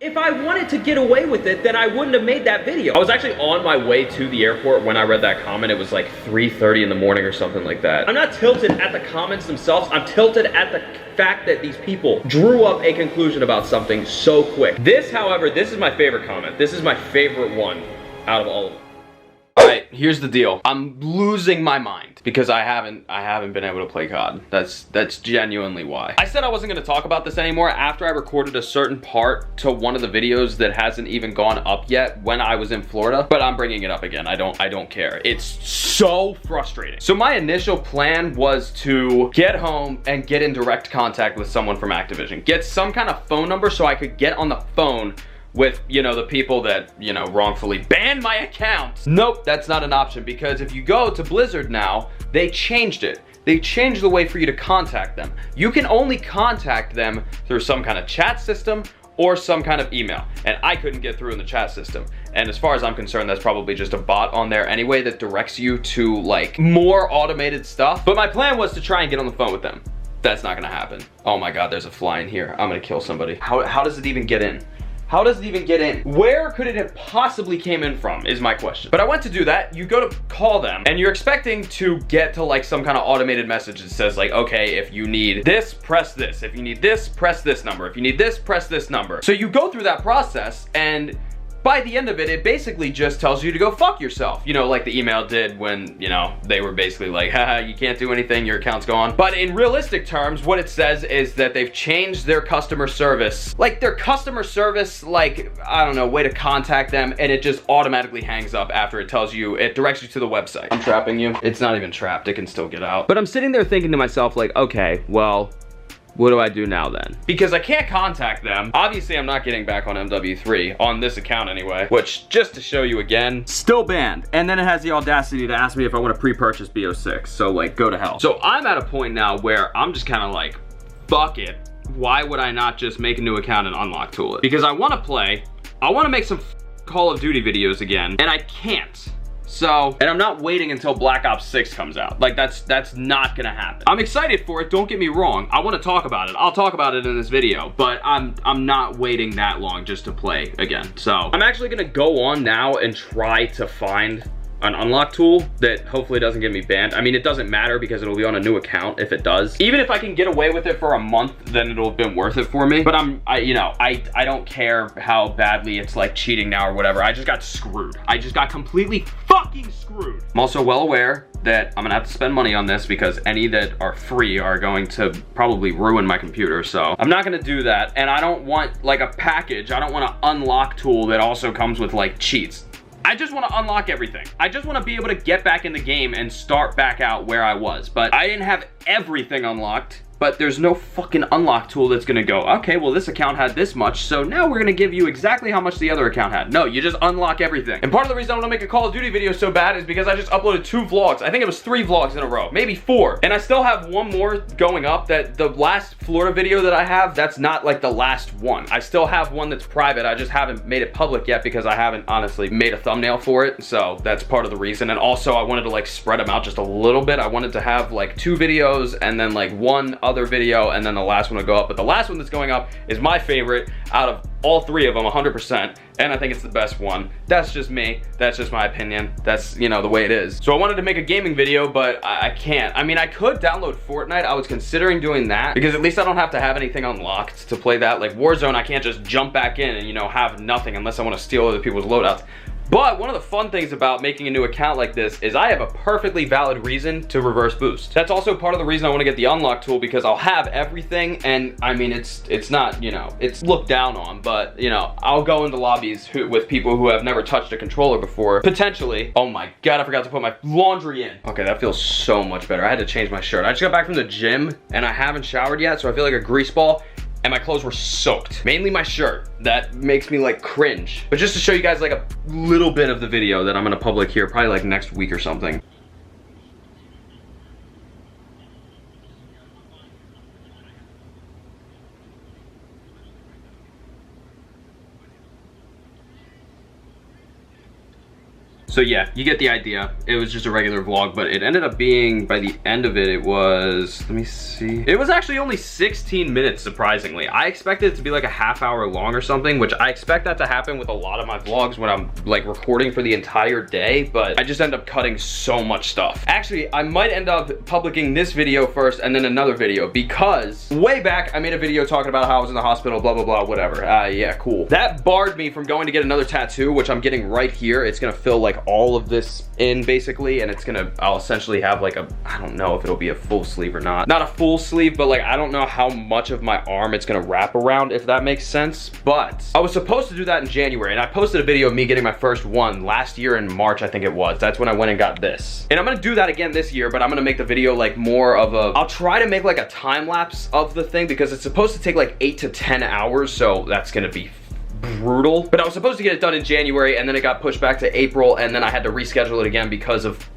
If I wanted to get away with it, then I wouldn't have made that video. I was actually on my way to the airport when I read that comment. It was like 3:30 in the morning or something like that. I'm not tilted at the comments themselves. I'm tilted at the fact that these people drew up a conclusion about something so quick. This, however, this is my favorite comment. This is my favorite one out of all of them. Alright, here's the deal. I'm losing my mind because I haven't been able to play COD. That's genuinely why. I said I wasn't gonna talk about this anymore after I recorded a certain part to one of the videos that hasn't even gone up yet when I was in Florida, but I'm bringing it up again. I don't care. It's so frustrating. So my initial plan was to get home and get in direct contact with someone from Activision. Get some kind of phone number so I could get on the phone with, you know, the people that, you know, wrongfully banned my account. Nope, that's not an option because if you go to Blizzard now, they changed it. They changed the way for you to contact them. You can only contact them through some kind of chat system or some kind of email. And I couldn't get through in the chat system. And as far as I'm concerned, that's probably just a bot on there anyway that directs you to like more automated stuff. But my plan was to try and get on the phone with them. That's not gonna happen. Oh my God, there's a fly in here. I'm gonna kill somebody. How does it even get in? How does it even get in? Where could it have possibly came in from is my question. But I went to do that. You go to call them and you're expecting to get to like some kind of automated message that says like, okay, if you need this, press this. If you need this, press this number. If you need this, press this number. So you go through that process and by the end of it, it basically just tells you to go fuck yourself. You know, like the email did when, you know, they were basically like, haha, you can't do anything, your account's gone. But in realistic terms, what it says is that they've changed their customer service. Like their customer service, like, I don't know, way to contact them, and it just automatically hangs up after it tells you, it directs you to the website. I'm trapping you. It's not even trapped, it can still get out. But I'm sitting there thinking to myself like, okay, well, what do I do now then? Because I can't contact them. Obviously, I'm not getting back on MW3, on this account anyway, which, just to show you again, still banned. And then it has the audacity to ask me if I want to pre-purchase BO6, so like, go to hell. So I'm at a point now where I'm just kind of like, fuck it. Why would I not just make a new account and unlock tool it? Because I want to play, I want to make some Call of Duty videos again, and I can't. So, and I'm not waiting until Black Ops 6 comes out. Like that's not gonna happen. I'm excited for it, don't get me wrong. I wanna talk about it. I'll talk about it in this video, but I'm not waiting that long just to play again. So, I'm actually gonna go on now and try to find an unlock tool that hopefully doesn't get me banned. I mean, it doesn't matter because it'll be on a new account if it does. Even if I can get away with it for a month, then it'll have been worth it for me. But I don't care how badly it's like cheating now or whatever. I just got screwed. I just got completely fucking screwed. I'm also well aware that I'm gonna have to spend money on this because any that are free are going to probably ruin my computer. So I'm not gonna do that. And I don't want like a package. I don't want an unlock tool that also comes with like cheats. I just want to unlock everything. I just want to be able to get back in the game and start back out where I was. But I didn't have everything unlocked. But there's no fucking unlock tool that's gonna go, okay, well this account had this much, so now we're gonna give you exactly how much the other account had. No, you just unlock everything. And part of the reason I wanna make a Call of Duty video so bad is because I just uploaded 2 vlogs. I think it was 3 vlogs in a row, maybe 4. And I still have one more going up that the last Florida video that I have, that's not like the last one. I still have one that's private. I just haven't made it public yet because I haven't honestly made a thumbnail for it. So that's part of the reason. And also I wanted to like spread them out just a little bit. I wanted to have like 2 videos and then like 1 other video and then the last one will go up. But the last one that's going up is my favorite out of all 3 of them, 100%. And I think it's the best one. That's just me. That's just my opinion. That's, you know, the way it is. So I wanted to make a gaming video, but I can't. I mean, I could download Fortnite. I was considering doing that because at least I don't have to have anything unlocked to play that. Like Warzone, I can't just jump back in and, you know, have nothing unless I want to steal other people's loadouts. But one of the fun things about making a new account like this is I have a perfectly valid reason to reverse boost. That's also part of the reason I want to get the unlock tool because I'll have everything and I mean it's not, you know, it's looked down on, but you know, I'll go into lobbies with people who have never touched a controller before, potentially. Oh my God, I forgot to put my laundry in. Okay, that feels so much better. I had to change my shirt. I just got back from the gym and I haven't showered yet, so I feel like a grease ball. And my clothes were soaked. Mainly my shirt. That makes me like cringe. But just to show you guys like a little bit of the video that I'm gonna public here, probably like next week or something. So yeah, you get the idea. It was just a regular vlog, but it ended up being, by the end of it, it was, let me see. It was actually only 16 minutes, surprisingly. I expected it to be like a half-hour long or something, which I expect that to happen with a lot of my vlogs when I'm like recording for the entire day, but I just end up cutting so much stuff. Actually, I might end up publishing this video first and then another video, because way back, I made a video talking about how I was in the hospital, blah, blah, blah, whatever. Yeah, cool. That barred me from going to get another tattoo, which I'm getting right here. It's gonna fill like all of this in basically, and it's gonna, I'll essentially have like a, I don't know if it'll be a full sleeve or not. Not a full sleeve, but like, I don't know how much of my arm it's gonna wrap around, if that makes sense. But I was supposed to do that in January, and I posted a video of me getting my first one last year in March, I think it was. That's when I went and got this. And I'm gonna do that again this year, but I'm gonna make the video like more of a, I'll try to make like a time lapse of the thing, because it's supposed to take like 8 to 10 hours, so that's gonna be brutal. But I was supposed to get it done in January, and then it got pushed back to April, and then I had to reschedule it again because of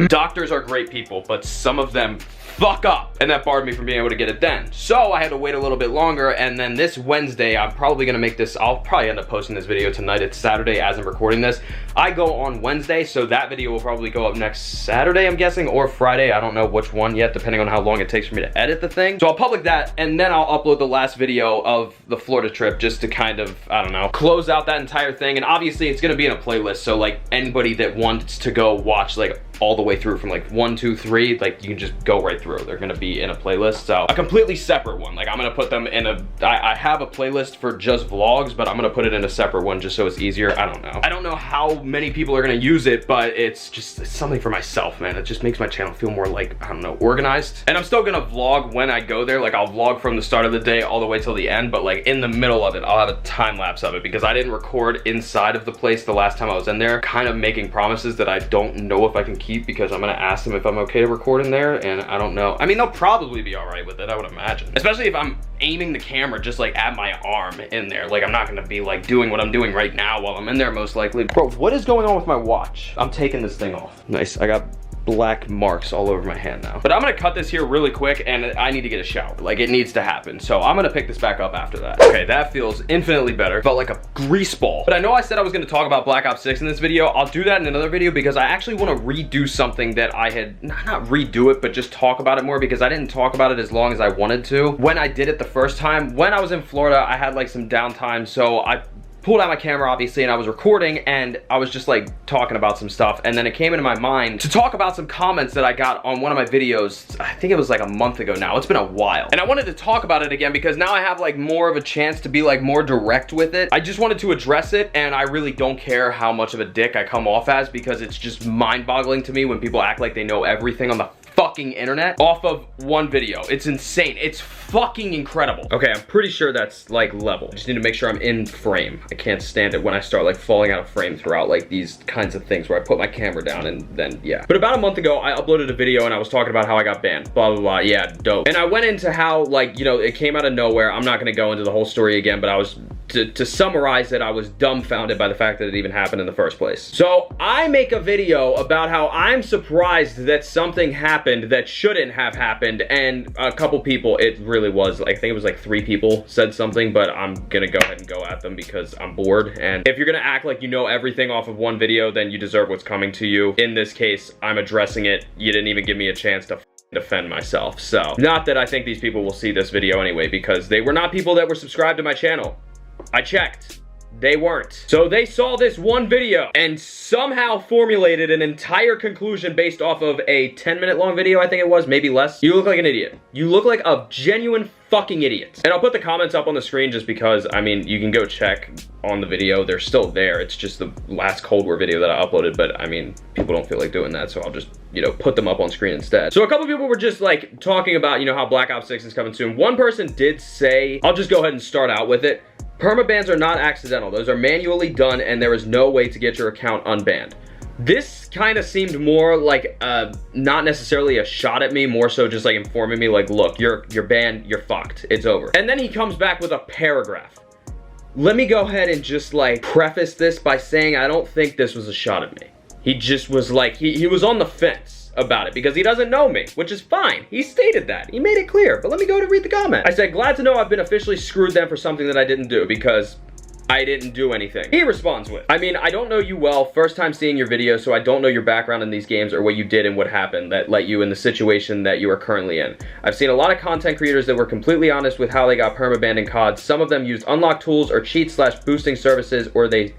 doctors are great people, but some of them fuck up, and that barred me from being able to get it then. So I had to wait a little bit longer, and then this Wednesday, I'm probably gonna make this, I'll probably end up posting this video tonight. It's Saturday as I'm recording this. I go on Wednesday, so that video will probably go up next Saturday, I'm guessing, or Friday. I don't know which one yet, depending on how long it takes for me to edit the thing. So I'll publish that, and then I'll upload the last video of the Florida trip, just to kind of, I don't know, close out that entire thing. And obviously it's gonna be in a playlist, so like anybody that wants to go watch like all the way through from like 1, 2, 3, like you can just go right through. They're gonna be in a playlist, so a completely separate one. Like I'm gonna put them in a, I have a playlist for just vlogs, but I'm gonna put it in a separate one just so it's easier. I don't know how many people are gonna use it, but it's just, it's something for myself, man. It just makes my channel feel more like, I don't know, organized. And I'm still gonna vlog when I go there. Like I'll vlog from the start of the day all the way till the end, but like in the middle of it, I'll have a time lapse of it, because I didn't record inside of the place the last time I was in there, kind of making promises that I don't know if I can keep, because I'm gonna ask them if I'm okay to record in there, and I don't know. I mean, they'll probably be all right with it, I would imagine. Especially if I'm aiming the camera just like at my arm in there. Like I'm not gonna be like doing what I'm doing right now while I'm in there, most likely. Bro, what is going on with my watch? I'm taking this thing off. Nice, I got black marks all over my hand now. But I'm gonna cut this here really quick, and I need to get a shower. Like it needs to happen. So I'm gonna pick this back up after that. Okay, that feels infinitely better. Felt like a grease ball. But I know I said I was gonna talk about Black Ops 6 in this video. I'll do that in another video, because I actually wanna redo something that I had, not redo it, but just talk about it more, because I didn't talk about it as long as I wanted to. When I did it the first time, when I was in Florida, I had like some downtime, so I pulled out my camera obviously, and I was recording, and I was just like talking about some stuff, and then it came into my mind to talk about some comments that I got on one of my videos. I think it was like a month ago now. It's been a while, and I wanted to talk about it again because now I have like more of a chance to be like more direct with it. I just wanted to address it, and I really don't care how much of a dick I come off as, because it's just mind-boggling to me when people act like they know everything on the fucking internet off of one video. It's insane. It's fucking incredible. Okay, I'm pretty sure that's like level. Just need to make sure I'm in frame. I can't stand it when I start like falling out of frame throughout like these kinds of things where I put my camera down and then, yeah. But about a month ago, I uploaded a video and I was talking about how I got banned. Blah, blah, blah. Yeah, dope. And I went into how, like, you know, it came out of nowhere. I'm not gonna go into the whole story again, but I was, to summarize it, I was dumbfounded by the fact that it even happened in the first place. So I make a video about how I'm surprised that something happened that shouldn't have happened, and a couple people, it really was, I think it was like 3 people said something, but I'm gonna go ahead and go at them because I'm bored. And if you're gonna act like you know everything off of one video, then you deserve what's coming to you. In this case, I'm addressing it. You didn't even give me a chance to defend myself. So, not that I think these people will see this video anyway, because they were not people that were subscribed to my channel. I checked. They weren't. So they saw this one video and somehow formulated an entire conclusion based off of a 10-minute long video, I think it was, maybe less. You look like an idiot. You look like a genuine fucking idiot. And I'll put the comments up on the screen just because, I mean, you can go check on the video. They're still there. It's just the last Cold War video that I uploaded, but I mean, people don't feel like doing that, so I'll just, you know, put them up on screen instead. So a couple people were just like talking about, you know, how Black Ops 6 is coming soon. One person did say, I'll just go ahead and start out with it. Permabans are not accidental. Those are manually done, and there is no way to get your account unbanned. This kind of seemed more like not necessarily a shot at me, more so just like informing me like, look, you're banned, you're fucked, it's over. And then he comes back with a paragraph. Let me go ahead and just like preface this by saying I don't think this was a shot at me. He just was like, he was on the fence about it because he doesn't know me, which is fine. He stated that. He made it clear, but let me go to read the comment. I said, glad to know I've been officially screwed then for something that I didn't do, because I didn't do anything. He responds with, I mean, I don't know you well, first time seeing your video, so I don't know your background in these games or what you did and what happened that let you in the situation that you are currently in. I've seen a lot of content creators that were completely honest with how they got permabanned in COD. Some of them used unlock tools or cheat/boosting services, or they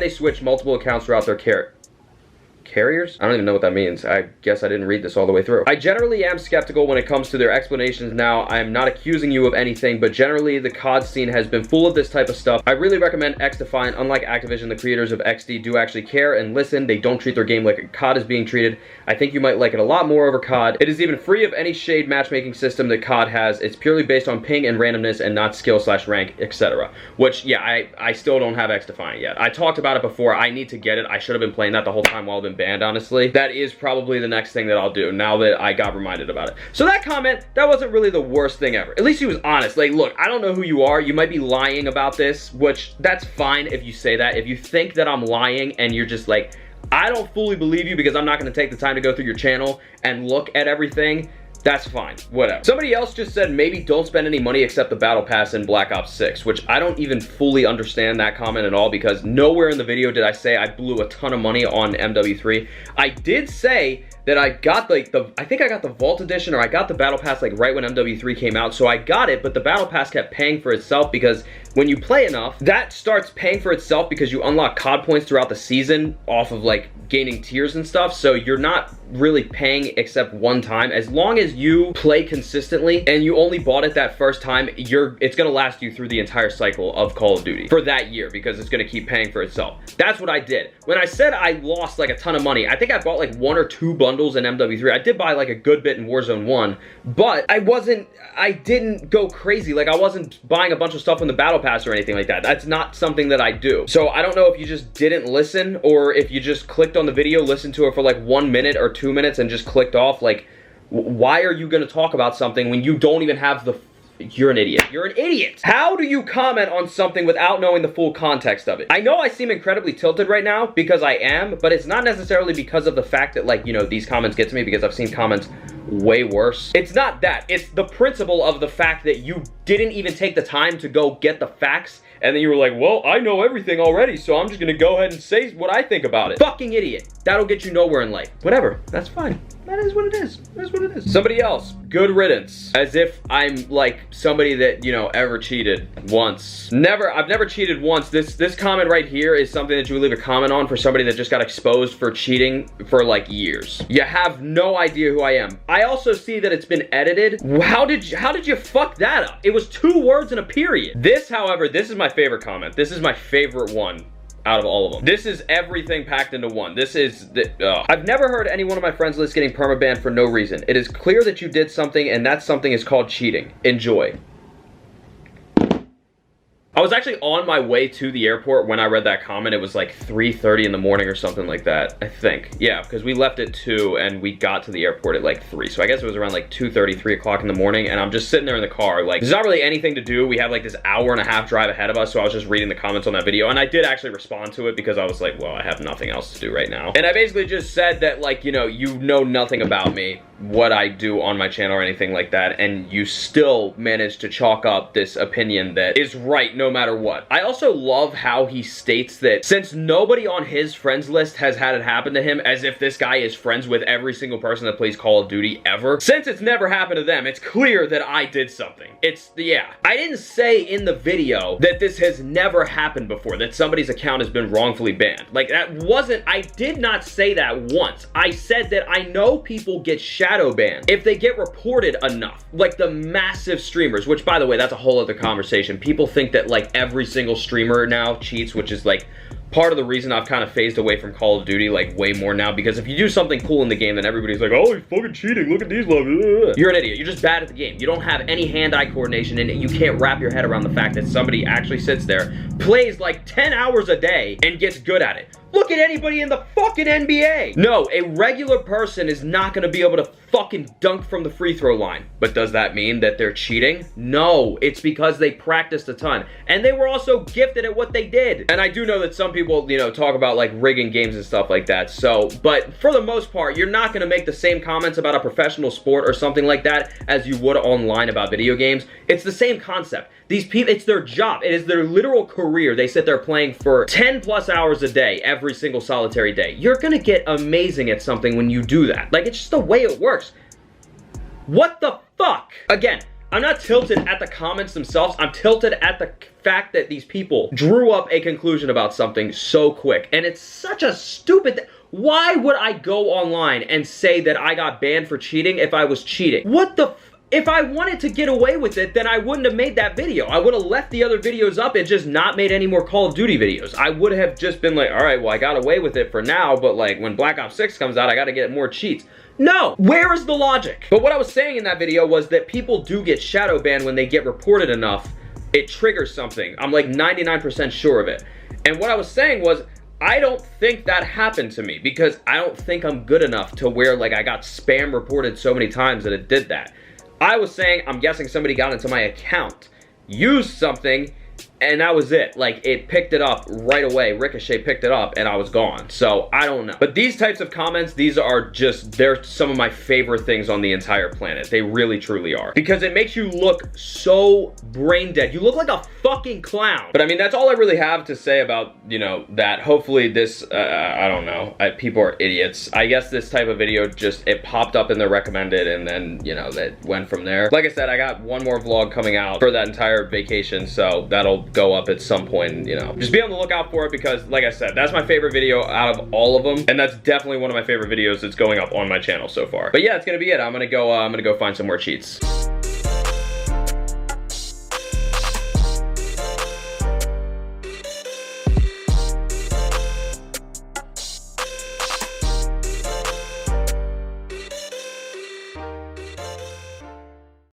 switched multiple accounts throughout their carriers? I don't even know what that means. I guess I didn't read this all the way through. I generally am skeptical when it comes to their explanations now. I am not accusing you of anything, but generally the COD scene has been full of this type of stuff. I really recommend XDefiant. Unlike Activision, the creators of XD do actually care and listen. They don't treat their game like COD is being treated. I think you might like it a lot more over COD. It is even free of any shade matchmaking system that COD has. It's purely based on ping and randomness and not skill/rank, etc. Which, yeah, I still don't have XDefiant yet. I talked about it before. I need to get it. I should have been playing that the whole time while I've been banned, honestly. That is probably the next thing that I'll do now that I got reminded about it. So that comment, that wasn't really the worst thing ever. At least he was honest. Like, look, I don't know who you are. You might be lying about this, which that's fine if you say that. If you think that I'm lying and you're just like, I don't fully believe you because I'm not going to take the time to go through your channel and look at everything, that's fine, whatever. Somebody else just said maybe don't spend any money except the battle pass in Black Ops 6, which I don't even fully understand that comment at all, because nowhere in the video did I say I blew a ton of money on MW3. I did say that I got like I think I got the Vault Edition, or I got the battle pass like right when MW3 came out, so I got it, but the battle pass kept paying for itself because when you play enough, that starts paying for itself because you unlock COD points throughout the season off of like gaining tiers and stuff, so you're not really paying except one time. As long as you play consistently and you only bought it that first time, it's gonna last you through the entire cycle of Call of Duty for that year, because it's gonna keep paying for itself. That's what I did. When I said I lost like a ton of money, I think I bought like 1 or 2 bundles in MW3. I did buy like a good bit in Warzone 1, but I didn't go crazy. Like, I wasn't buying a bunch of stuff in the battle pass or anything like that. That's not something that I do. So I don't know if you just didn't listen, or if you just clicked on the video, listened to it for like 1 minute or 2 minutes and just clicked off. Like, why are you gonna talk about something when you don't even have the... You're an idiot. You're an idiot. How do you comment on something without knowing the full context of it? I know I seem incredibly tilted right now because I am, but it's not necessarily because of the fact that, like, you know, these comments get to me, because I've seen comments way worse. It's not that. It's the principle of the fact that you didn't even take the time to go get the facts, and then you were like, well, I know everything already, so I'm just gonna go ahead and say what I think about it. Fucking idiot. That'll get you nowhere in life. Whatever. That's fine. That is what it is. That's what it is. Somebody else. Good riddance. As if I'm like somebody that, you know, ever cheated once. Never. I've never cheated once. This comment right here is something that you would leave a comment on for somebody that just got exposed for cheating for like years. You have no idea who I am. I also see that it's been edited. How did you fuck that up? It was 2 words and a period. This, however, this is my favorite comment. This is my favorite one out of all of them. This is everything packed into one. This is I've never heard any one of my friends list getting permabanned for no reason. It is clear that you did something, and that something is called cheating. Enjoy. I was actually on my way to the airport when I read that comment. It was like 3:30 in the morning or something like that, I think. Yeah, because we left at 2 and we got to the airport at like 3. So I guess it was around like 2:30, 3 o'clock in the morning, and I'm just sitting there in the car. Like, there's not really anything to do. We have like this hour-and-a-half drive ahead of us, so I was just reading the comments on that video, and I did actually respond to it because I was like, well, I have nothing else to do right now. And I basically just said that, like, you know nothing about me, what I do on my channel or anything like that, and you still managed to chalk up this opinion that is right no matter what. I also love how he states that since nobody on his friends list has had it happen to him, as if this guy is friends with every single person that plays Call of Duty ever, since it's never happened to them, it's clear that I did something. Yeah. I didn't say in the video that this has never happened before, that somebody's account has been wrongfully banned. Like, I did not say that once. I said that I know people get shadow banned if they get reported enough. Like the massive streamers, which, by the way, that's a whole other conversation. People think that like every single streamer now cheats, which is like part of the reason I've kind of phased away from Call of Duty like way more now, because if you do something cool in the game, then everybody's like, oh, he's fucking cheating, look at these levels. You're an idiot. You're just bad at the game. You don't have any hand-eye coordination in it. You can't wrap your head around the fact that somebody actually sits there, plays like 10 hours a day, and gets good at it. Look at anybody in the fucking NBA. No, a regular person is not gonna be able to fucking dunk from the free throw line. But does that mean that they're cheating? No, it's because they practiced a ton. And they were also gifted at what they did. And I do know that some people, you know, talk about like rigging games and stuff like that. So, but for the most part, you're not gonna make the same comments about a professional sport or something like that as you would online about video games. It's the same concept. These people, it's their job. It is their literal career. They sit there playing for 10 plus hours a day, every single solitary day. You're gonna get amazing at something when you do that. Like, it's just the way it works. What the fuck? Again, I'm not tilted at the comments themselves. I'm tilted at the fact that these people drew up a conclusion about something so quick. And it's such a stupid why would I go online and say that I got banned for cheating if I was cheating? What the if I wanted to get away with it, then I wouldn't have made that video. I would have left the other videos up and just not made any more Call of Duty videos. I would have just been like, all right, well, I got away with it for now, but like when Black Ops 6 comes out, I gotta get more cheats. No, where is the logic? But what I was saying in that video was that people do get shadow banned when they get reported enough. It triggers something. I'm like 99% sure of it. And what I was saying was, I don't think that happened to me because I don't think I'm good enough to where like I got spam reported so many times that it did that. I was saying, I'm guessing somebody got into my account, used something, and that was it. Like, it picked it up right away. Ricochet picked it up, and I was gone. So, I don't know. But these types of comments, these are just, they're some of my favorite things on the entire planet. They really, truly are. Because it makes you look so brain dead. You look like a fucking clown. But, I mean, that's all I really have to say about, you know, that. Hopefully this, I don't know. People are idiots. I guess this type of video just, it popped up in the recommended, and then, you know, that went from there. Like I said, I got one more vlog coming out for that entire vacation, so that'll go up at some point, you know. Just be on the lookout for it because, like I said, that's my favorite video out of all of them, and that's definitely one of my favorite videos that's going up on my channel so far. But yeah, it's gonna be it. I'm gonna go find some more cheats.